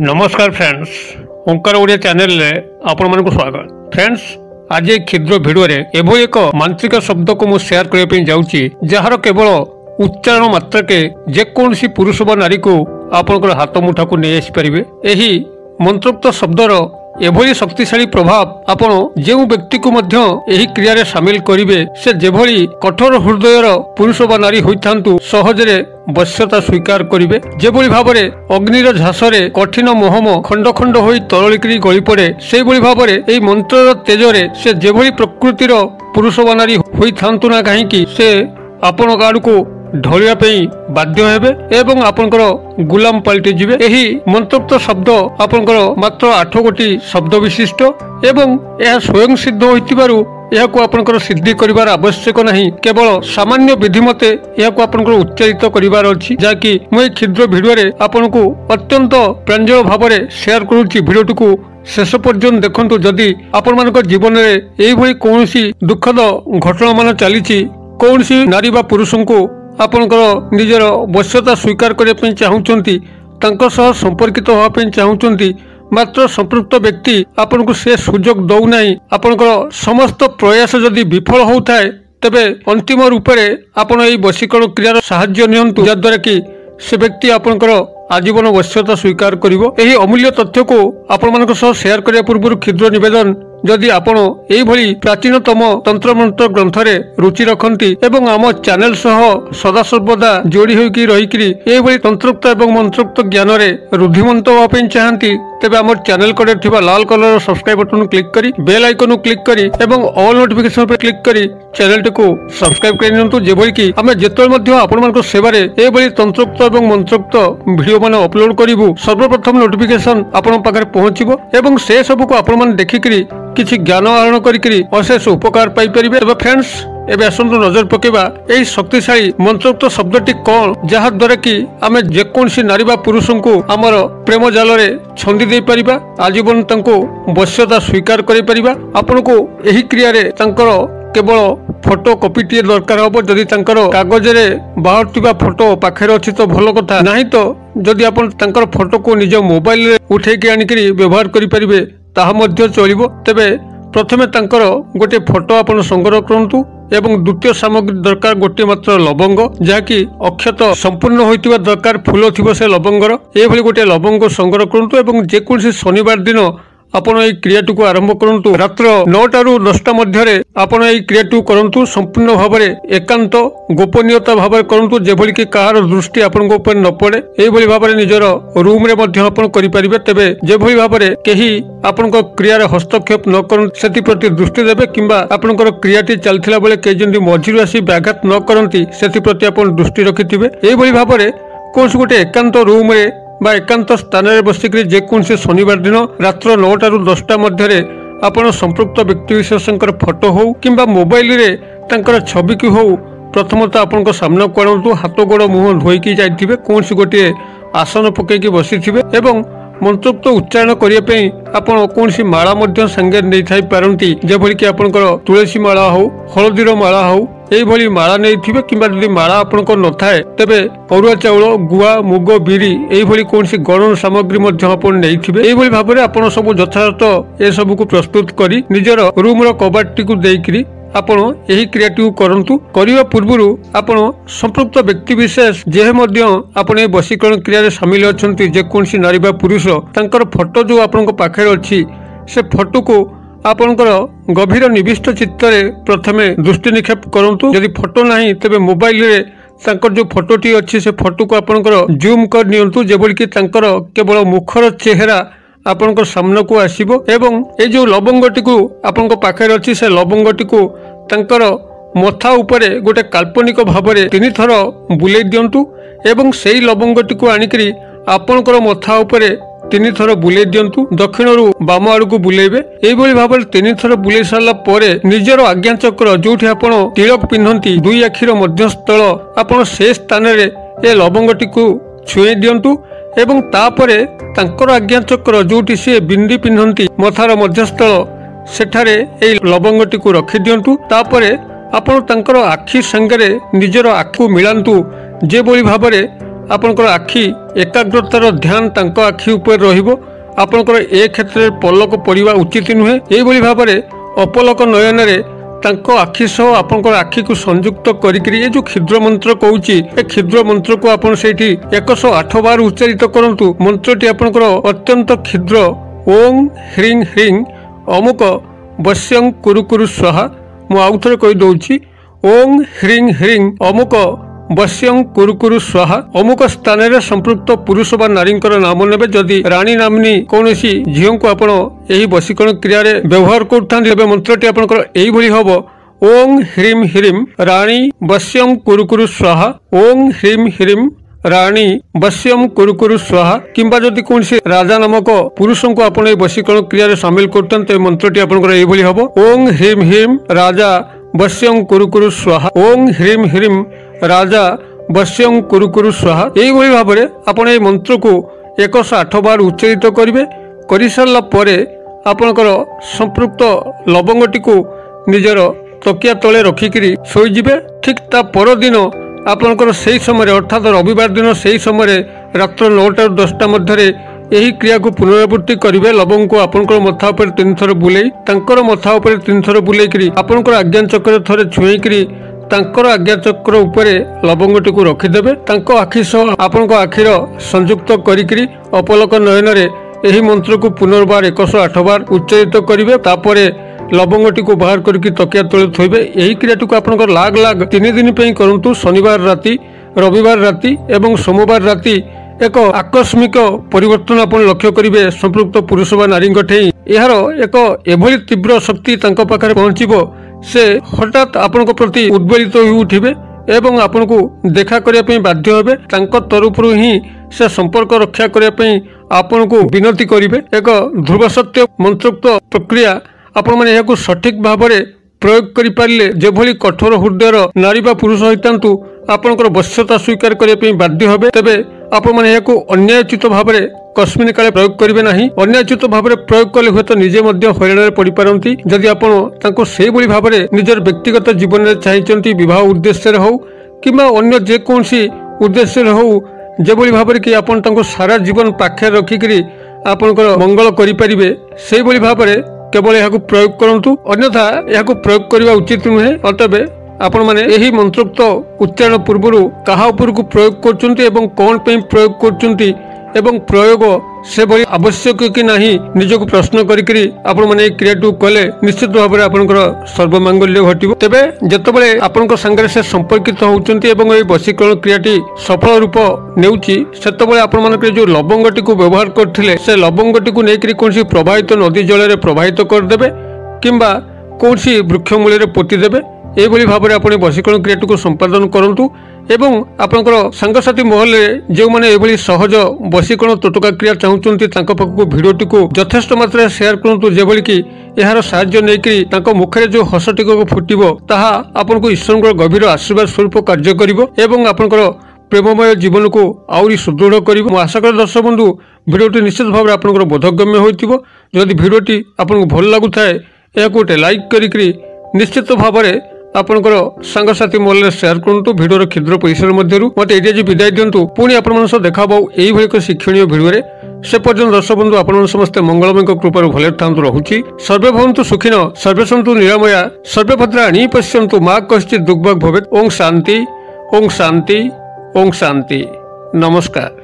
नमस्कार फ्रेंड्स, ओंकार ओडिया चैनल रे आपण मानक स्वागत। फ्रेंड्स, आज एक क्षुद्र भिडियो रे एभो एक मांत्रिक शब्द को मु शेयर करबे पे जाउची, जहार केवल उच्चारण मात्र के जेकोसी पुरुष व नारी को आपनकर हाथ मुठा को नै आसी परिबे। एही मंत्रोक्त शब्दर एभली शक्तिशाली प्रभाव आपण जो व्यक्ति को मध्य एही क्रिया रे शामिल करिवे से जेभली कठोर हृदयर पुरुष व नारी होइथांतु सहजरे वश्यता स्वीकार करिवे। जेभली भाबरे अग्निर झासरे कठिन मोहम खंड खंड होई तरळिकरी गळी पड़े, सेही भली भाबरे एही मंत्रर तेजरे से जेभली प्रकृतिर पुरुष व नारी होइथांतु ना काहेकि से आपण गाड़ को ढलिया बाध्य हेबे एवं आपनकर गुलाम पलटि जिवे। एही मंत्रोक्त शब्द आपनकर मात्र 8 गोटी शब्द विशिष्ट एवं यह स्वयं सिद्ध होइतिबारु यहाको आपनकर सिद्धि करिवार आवश्यक नहीं, केवल सामान्य विधि मते यहाको आपनकर उच्चारित करिवार अछि, जाकि मु एई क्षुद्र भिडियो रे आपनको अत्यंत प्रांजल भाबरे शेयर करूछि। भिडियोटिकु शेष पर्यंत देखंतु। जदि आपण मानक जीवन रे एई भली कोनोसी दुखद घटना मान चलीछि, कोनोसी नारी बा पुरुष को आपनकर निजर वश्यता स्वीकार करने चाहूँगी, संपर्कित होगा चाहूँगी, मात्र संपृक्त व्यक्ति आपन को से सुजोग दौना। आपनकर समस्त प्रयास जदि विफल होता है तेबे अंतिम रूप से आपन एई वशीकरण क्रियार साहाय्य नियंतु, जद्वारा कि से व्यक्ति आपनकर आजीवन वश्यता स्वीकार करिवो। एही अमूल्य तथ्य को आपण मानक सह शेयर करिया पूर्व क्षुद्र निवेदन, जदि आपण एई भली प्राचीनतम तंत्र मंत्र ग्रंथरे रुचि रखंती एवं आम चैनल सह सदा सर्वदा जोड़ी होइकी रहिकरी एई भली तंत्रोक्त एवं मंत्रोक्त ज्ञान रे रुद्धिमंत होवा ପାଇଁ चाहंती, तेबे आम चैनल कड़े थिबा लाल कलर सब्सक्राइब बटन क्लिक करी बेल आइकन क्लिक करी एवं ऑल नोटिफिकेशन पे क्लिक करी चैनल टी को सब्सक्राइब कर नियंतु, जेभली कि आमे जेतोल मध्य आपण मानक सेवारे एई भली तंत्रोक्त एवं मंत्रोक्त वीडियो माने अपलोड करिवु सर्वप्रथम नोटिफिकेशन आपण पाखरे पहुंचीबो एवं से सब को आपण माने देखिकरी किछि ज्ञान आहरण करिकरी अशेष उपकार पाई परिबे। तबे फ्रेंड्स, एबे आसंतु नजर पकेबा एई शक्तिशाली मंत्रोक्त शब्दटी कोन, जहा द्वारा कि आमे जेकोसी नारी बा पुरुष को हमर प्रेम जाल रे छंदी दे परिबा, आजीवन तंको वश्यता स्वीकार करि परिबा। आपन को एही क्रिया रे तंकर केवल फोटो कॉपी टी दरकार हबो। जदि तंकर कागज रे बाहरतिबा फोटो पाखरे अछि तो भलो कथा, नाही तो जदि आपन तंकर फोटो को निज मोबाइल रे उठे के आनिकरी व्यवहार करि परिबे ताहा मध्य चलिबो। तेबे प्रथमे तंकर गोटे फोटो आपन संग्रह करंतु एवं द्वितीय सामग्री दरकार गोटे मात्र लवंग, जहाँकि अक्षत संपूर्ण होइतिबा दरकार फूल थिबो से लवंगर। ए भली गोटे लवंग संग्रह करंतु एवं जेकोसी शनिवार दिन आपण एई क्रियाटी को आरंभ करंतु। रात्र 9 रु 10 मध्य आपण एई क्रियाटी करंतु। संपूर्ण भाबरे एकांत गोपनीयता भाबरे करंतु, जेभली कि कहार दृष्टि आपन ऊपर न पड़े। एई भली भाबरे निजर रूम रे मध्य आपण करि परिबे। तेबे जेभली भाबरे केही आपन को क्रिया रे हस्तक्षेप न करन सेति प्रति दृष्टि देबे, किंबा आपन को क्रियाटी चलथिला बेले के जंदी मझिरु आसी व्याघात न करंती सेति प्रति आपण दृष्टि रखिथिबे। एई भली भाबरे कोनस गोटे एकांत रूम रे बा एकांत स्थान रे बसिकरी जेकोसी शनिवार दिन रात्र 9 रु 10 मध्य आपण संपृक्त व्यक्ति विशेषकर फोटो हो किंबा मोबाइल रे तंकर छवि की हो प्रथमतः आपण को सामना करंतु। हाथ गोड़ मुह धोईकी जाइथिबे, कोनसी गोटे आसन पकेकी बसिथिबे एवं मंत्रोक्त उच्चारण करिया पे आपण कोनसी माला मध्य संगे नै थाई पारंती, जेभली कि आपनकर तुलसी माला हो, हळदीर माला हो, एई भली माला नै थिबे। किंबा जदि माला आपनकर न थाए तेबे अरुआ चाउल, गुआ, मुग, बिरी एई भली कोनसी गणन सामग्री मध्य आपण नै थिबे। एई भली भाबरे आपण सब यथार्थ ए सब को प्रस्तुत करी निजर रूम रो कबाटटी को देइकरी आपण एही क्रियाटी करंतु। करिवा पूर्वरु आपण संपृक्त व्यक्ति विशेष जे मध्य आपण ए वशीकरण क्रिया रे शामिल अछंती, जेकोसी नारी बा पुरुष तांकर फोटो जो आपण को पाखरे अछि से फोटो को आपनकर गभीर निविष्ट चित्तरे प्रथमे दृष्टि निक्षेप करंतु। यदि फोटो नाही तेबे मोबाइल रे तांकर जो फोटोटी अछि से फोटो को आपनकर जूम कर नियंतु, जेबोल कि तांकर केवल मुखर चेहरा आपनकर सामना को आसीबो एवं ए जो लवंगटी को आपनकर पाखरे अछि से लवंगटी को तांकर मथा उपरे गोटे काल्पनिक भाबरे 3 थर बुलेई दियंतु एवं सेही लवंगटी को आनिकरी आपनकर मथा उपरे 3 थर बुलेई दियंतु। दक्षिणरू बाम आड़ू बुलेबे। एइभली भाबरे 3 थर बुलेई सारला परे निजर आज्ञा चक्र जोठी आपण तिलक पिन्हंती दुई आखिर मध्यस्थल आपण से स्थान रे ए लवंगटी को छुई दियंतु एवं तापरे तांकर आज्ञा चक्र जोठी से बिंदी पिन्हंती मथार मध्यस्थल सेठारे ए लवंगटी को रखि दियंतु। तापरे आपण तांकर आखि संगरे निजर आखि मिलांतु जेभଳି भाबरे आपणकर आखि एकाग्रतार ध्यान तांको आखि उपर रहिबो आपणकर ए क्षेत्र में पलक पड़िबा उचित नुहे। एभଳି भाबरे अपलक नयन रे तांको आखि सह आपणकर आखि को संयुक्त करिकरी ए जो क्षुद्र मंत्र कहूची ए क्षुद्र मंत्र को आपण सेठी 108 बार उच्चारित करंतु। मंत्रटी आपणकर अत्यंत क्षुद्र ओम ह्रीं ह्रीं अमुक वश्यं कुरु कुरु स्वाहा। मु आउ थरे कहि दउची ओम ह्रीं ह्रीं अमुक वश्यं कुरु कुरु स्वाहा। अमुक स्थान रे संपृक्त पुरुष बा नारी नाम नेबे। जदि रानी नामनी कौनसी झील को आपण एही वशीकरण क्रिया रे व्यवहार करथांती तेबे मंत्रटी आपणकर एही भली हबो ओम ह्रीं ह्रीं रानी वश्यं कुरु कुरु स्वाहा। ओम ह्रीं ह्रीं रानी वश्यं कुरु कुरु स्वाहा। किंबा जदि कौनसी राजा नामक पुरुष को आपण ए वशीकरण क्रिया रे शामिल करथांती तेबे मंत्रटी आपणकर एही भली हबो ओम ह्रीं ह्रीं राजा वश्यं कुरु कुरु स्वाहा। ओम ह्रीं ह्रीं राजा वश्यं कुरु कुरु स्वाहा। यही भाव में आपण ये मंत्र को 108 बार उच्चारित करेंगे। कर सारा पर आपणकर संपृक्त लवंगटी को निजर तकिया तले रखिकी शोजे। ठीक ता परदिन आपणकर से समय अर्थात रविवार दिन से समय रात्र 9टा ରୁ 10ଟା मध्य यही क्रिया को पुनरावृत्ति करेंगे। लवंग को आपणकर मथा उपर 3 थर बुले तांकर मथा उपर 3 थर बुलेकरी आपणकर आज्ञा चक्र थरे छुईकरी तांकर आज्ञा चक्र उपरे लवंगटी को रखिदेवे। तांको आखि सह आपणको आखिर संयुक्त करिकरी अपलक नयन रे एही मंत्र को पुनर्बार 108 बार उच्चारित करेंगे। तापरे लवंगटी को बाहर करके तकिया तले थोइबे। यही क्रियाटी को आपणकर लाग लाग 3 दिन पे करंतु। शनिवार राति, रविवार राति एवं सोमवार राति एक आकस्मिक परिवर्तन आपण लक्ष्य करेंगे संपृक्त पुरुष बा नारी ठेई। यार एक एभली तीव्र शक्ति तांको पाखरे पहुंचीबो से हठात आपण प्रति उद्वेलित हो उठिबे एवं आपण को देखा करिया पई बाध्य हेबे। तांको तरफरु ही से संपर्क रक्षा करिया पई आपण को विनती करिवे। एक ध्रुव सत्य मंत्रोक्त प्रक्रिया आपण माने याकु सठिक भाव में प्रयोग करि पारले जेभली कठोर हृदयर नारी बा पुरुष होइतांतु आपणकर वश्यता स्वीकार करिया पई बाध्य हेबे। तबे आपण माने याकु अन्यायोचित भाव में कस्मिन काले प्रयोग करेंगे नहीं। अन्यायोचित भाव में प्रयोग कले हुए तो निजे हईराण पड़ पारती। जदि आपको से भाव में निजर व्यक्तिगत जीवन में चाहते विवाह उद्देश्य हो कि अन्य जेकोसी उद्देश्य हो जेभली भाव में कि आप सारा जीवन पाखे रखिकी आपणकर मंगल करें से भाव में केवल यहाँ प्रयोग करूँ। अन्यथा यहाँ प्रयोग करने उचित नुहे। अतएव आपण माने यही मंत्रोक्त उच्चारण पूर्व कहा उपर को प्रयोग करचुंती एवं कौन पे प्रयोग करचुंती एवं प्रयोग से भली आवश्यक कि नहीं निजको प्रश्न करी आपण माने क्रियाटू कले निश्चित भाव में आपनकर सर्वमांगल्य घटिबो। तेबे जेतबेले आपनकर संगे से संपर्कित होउचंती एवं ए वशीकरण क्रियाटी सफल रूप नेउची सेतबेले आपण मानकर जो लवंगटी को व्यवहार करथिले से लवंगटी को नेकरी कोनसी प्रवाहित नदी जल रे प्रवाहित कर देबे किंबा कोनसी वृक्ष मूल रे पोती देबे। एभली भाव में आपण वशीकरण क्रियाटी को संपादन करंतु एवं आपनकर सांगसाथी महल जो मैंने एभली सहज वशीकरण तोटका क्रिया चाहूँगी पाखक भिडियोटी को यथेष्ट मात्रा शेयर करूँ जेभली कि यार साहाय्य नहीं मुखरे जो हस टिक फुटब ताहा आपको ईश्वर गभीर आशीर्वाद स्वरूप कार्य करिवो एवं आपनकर प्रेममय जीवन को आउरी सुदृढ़ करिवो। आशा कर दर्शक बंधु भिडियोटी निश्चित भाव में आपनकर बोधगम्य होइतिबो। जदि भिडियोटी आपनको भल लागुथाए या गोटे लाइक करिकरी निश्चित भाव में आपनकर सांगसाथी महल शेयर करूँ। भिडियोर क्षुद्र परिसर मध्यरु मते एटी आज विदाय दिंतु। पुणी आपण देखा यही एक शिक्षणीय भिडियो से पर्यंत दर्शक बंधु आपण समस्ते मंगलमय कृपार भले था रहुछि। सर्वे भवन्तु सुखिन सर्वे सन्तु निरामया सर्वे भद्राणि पश्यन्तु मा कश्चित् दुर्भग भवेत्। ओम शांति ओम शांति ओम शांति। नमस्कार।